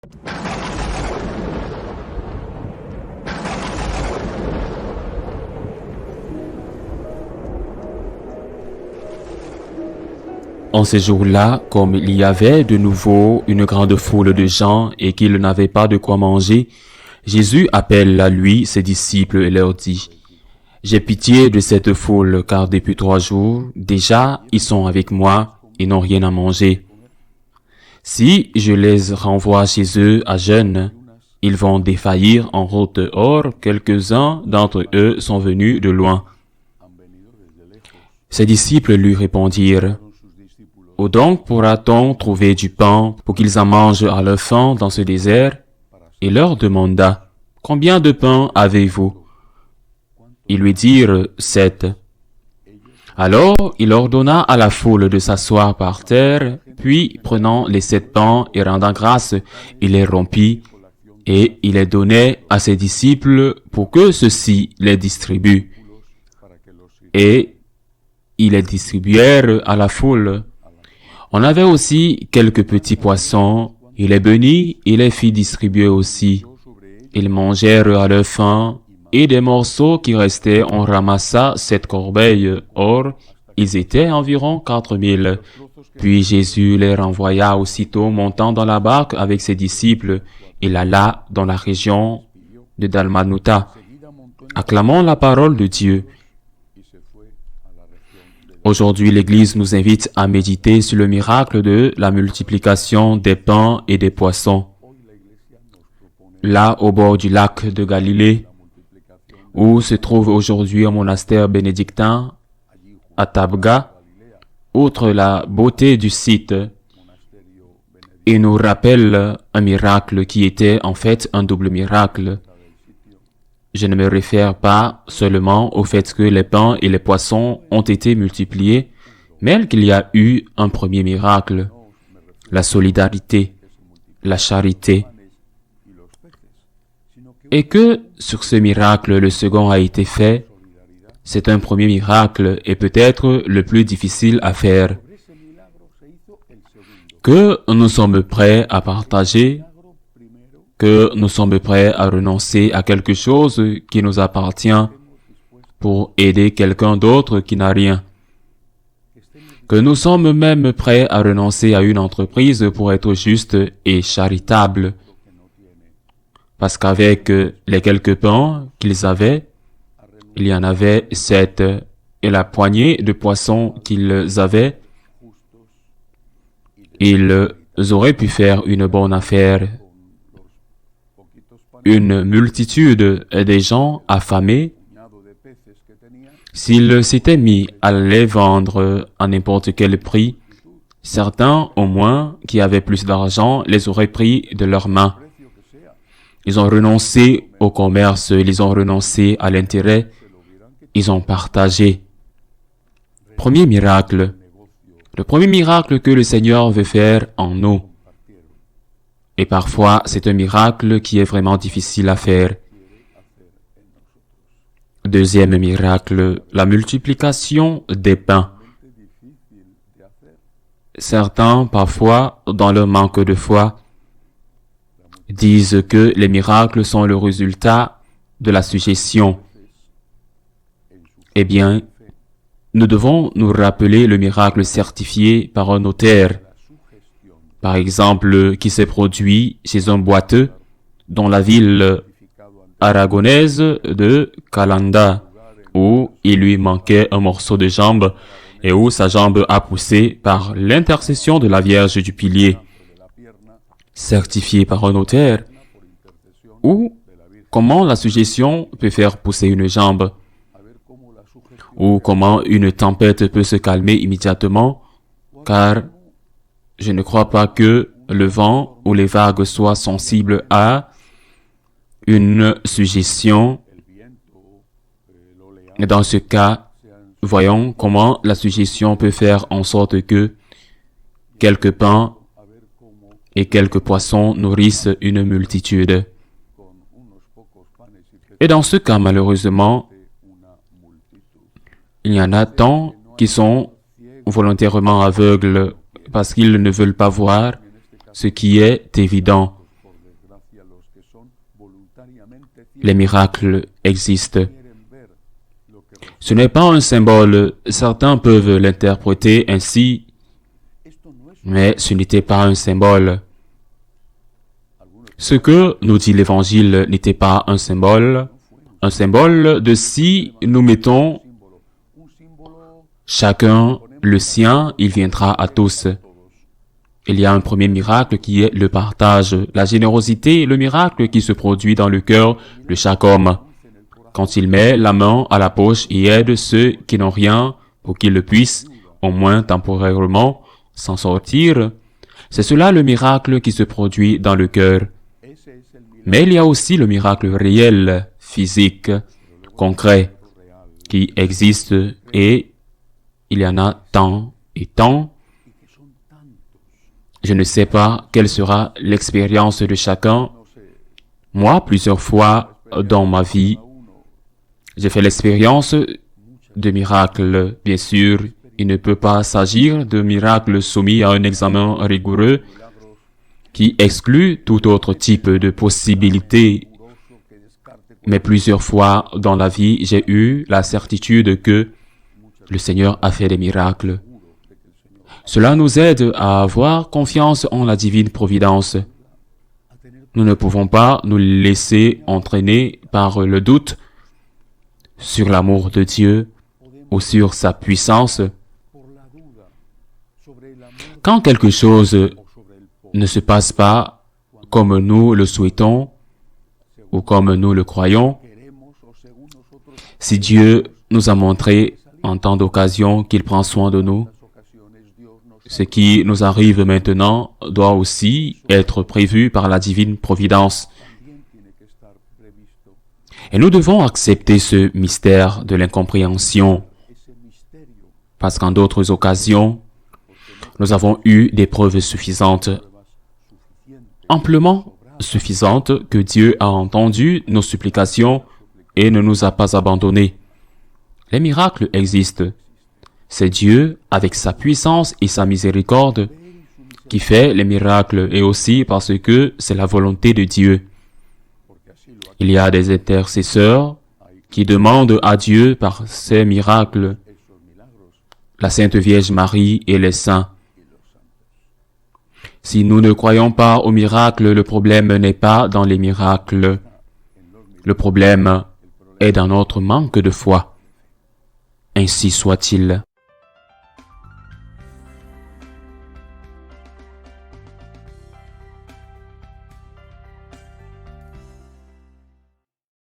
En ces jours-là, comme il y avait de nouveau une grande foule de gens et qu'ils n'avaient pas de quoi manger, Jésus appelle à lui ses disciples et leur dit, « J'ai pitié de cette foule, car depuis 3 jours, déjà, ils sont avec moi et n'ont rien à manger. Si je les renvoie chez eux à jeûne, ils vont défaillir en route. Or, quelques-uns d'entre eux sont venus de loin. » Ses disciples lui répondirent, « Où donc pourra-t-on trouver du pain pour qu'ils en mangent à leur faim dans ce désert ?» Il leur demanda, « Combien de pain avez-vous » Ils lui dirent, « 7. » Alors il ordonna à la foule de s'asseoir par terre, puis prenant les 7 pains et rendant grâce, il les rompit, et il les donnait à ses disciples pour que ceux-ci les distribuent. Et ils les distribuèrent à la foule. On avait aussi quelques petits poissons, il les bénit et les fit distribuer aussi. Ils mangèrent à leur faim, et des morceaux qui restaient, on ramassa 7 corbeilles. Or, ils étaient environ 4000. Puis Jésus les renvoya aussitôt, montant dans la barque avec ses disciples. Il alla dans la région de Dalmanuta. Acclamons la parole de Dieu. Aujourd'hui, l'Église nous invite à méditer sur le miracle de la multiplication des pains et des poissons. Là, au bord du lac de Galilée, où se trouve aujourd'hui un monastère bénédictin, à Tabga, outre la beauté du site, il nous rappelle un miracle qui était en fait un double miracle. Je ne me réfère pas seulement au fait que les pains et les poissons ont été multipliés, mais qu'il y a eu un premier miracle, la solidarité, la charité, et que sur ce miracle, le second a été fait. C'est un premier miracle et peut-être le plus difficile à faire, que nous sommes prêts à partager, que nous sommes prêts à renoncer à quelque chose qui nous appartient pour aider quelqu'un d'autre qui n'a rien, que nous sommes même prêts à renoncer à une entreprise pour être juste et charitable, parce qu'avec les quelques pains qu'ils avaient, il y en avait 7, et la poignée de poissons qu'ils avaient, ils auraient pu faire une bonne affaire. Une multitude des gens affamés, s'ils s'étaient mis à les vendre à n'importe quel prix, certains au moins qui avaient plus d'argent les auraient pris de leurs mains. Ils ont renoncé au commerce, ils ont renoncé à l'intérêt, ils ont partagé. Premier miracle. Le premier miracle que le Seigneur veut faire en nous. Et parfois, c'est un miracle qui est vraiment difficile à faire. Deuxième miracle, la multiplication des pains. Certains, parfois, dans leur manque de foi, disent que les miracles sont le résultat de la suggestion. Eh bien, nous devons nous rappeler le miracle certifié par un notaire. Par exemple, qui s'est produit chez un boiteux dans la ville aragonaise de Calanda, où il lui manquait un morceau de jambe et où sa jambe a poussé par l'intercession de la Vierge du Pilier, certifié par un notaire, ou comment la suggestion peut faire pousser une jambe, ou comment une tempête peut se calmer immédiatement, car je ne crois pas que le vent ou les vagues soient sensibles à une suggestion. Dans ce cas, voyons comment la suggestion peut faire en sorte que quelques pains et quelques poissons nourrissent une multitude. Et dans ce cas, malheureusement, il y en a tant qui sont volontairement aveugles parce qu'ils ne veulent pas voir ce qui est évident. les miracles existent. Ce n'est pas un symbole, certains peuvent l'interpréter ainsi, mais ce n'était pas un symbole. Ce que nous dit l'Évangile n'était pas un symbole de si nous mettons chacun le sien, il viendra à tous. Il y a un premier miracle qui est le partage, la générosité, le miracle qui se produit dans le cœur de chaque homme. Quand il met la main à la poche et aide ceux qui n'ont rien pour qu'ils le puissent, au moins temporairement, s'en sortir, c'est cela le miracle qui se produit dans le cœur. Mais il y a aussi le miracle réel, physique, concret, qui existe et il y en a tant et tant. Je ne sais pas quelle sera l'expérience de chacun. Moi, plusieurs fois dans ma vie, j'ai fait l'expérience de miracles. Bien sûr, il ne peut pas s'agir de miracles soumis à un examen rigoureux qui exclut tout autre type de possibilité. Mais plusieurs fois dans la vie, j'ai eu la certitude que le Seigneur a fait des miracles. Cela nous aide à avoir confiance en la divine providence. Nous ne pouvons pas nous laisser entraîner par le doute sur l'amour de Dieu ou sur sa puissance. Quand quelque chose ne se passe pas comme nous le souhaitons ou comme nous le croyons, si Dieu nous a montré en tant d'occasions qu'il prend soin de nous, ce qui nous arrive maintenant doit aussi être prévu par la divine providence. Et nous devons accepter ce mystère de l'incompréhension, parce qu'en d'autres occasions, nous avons eu des preuves suffisantes, amplement suffisantes, que Dieu a entendu nos supplications et ne nous a pas abandonnés. Les miracles existent. C'est Dieu, avec sa puissance et sa miséricorde, qui fait les miracles, et aussi parce que c'est la volonté de Dieu. Il y a des intercesseurs qui demandent à Dieu par ces miracles, la Sainte Vierge Marie et les saints. Si nous ne croyons pas aux miracles, le problème n'est pas dans les miracles. Le problème est dans notre manque de foi. Ainsi soit-il.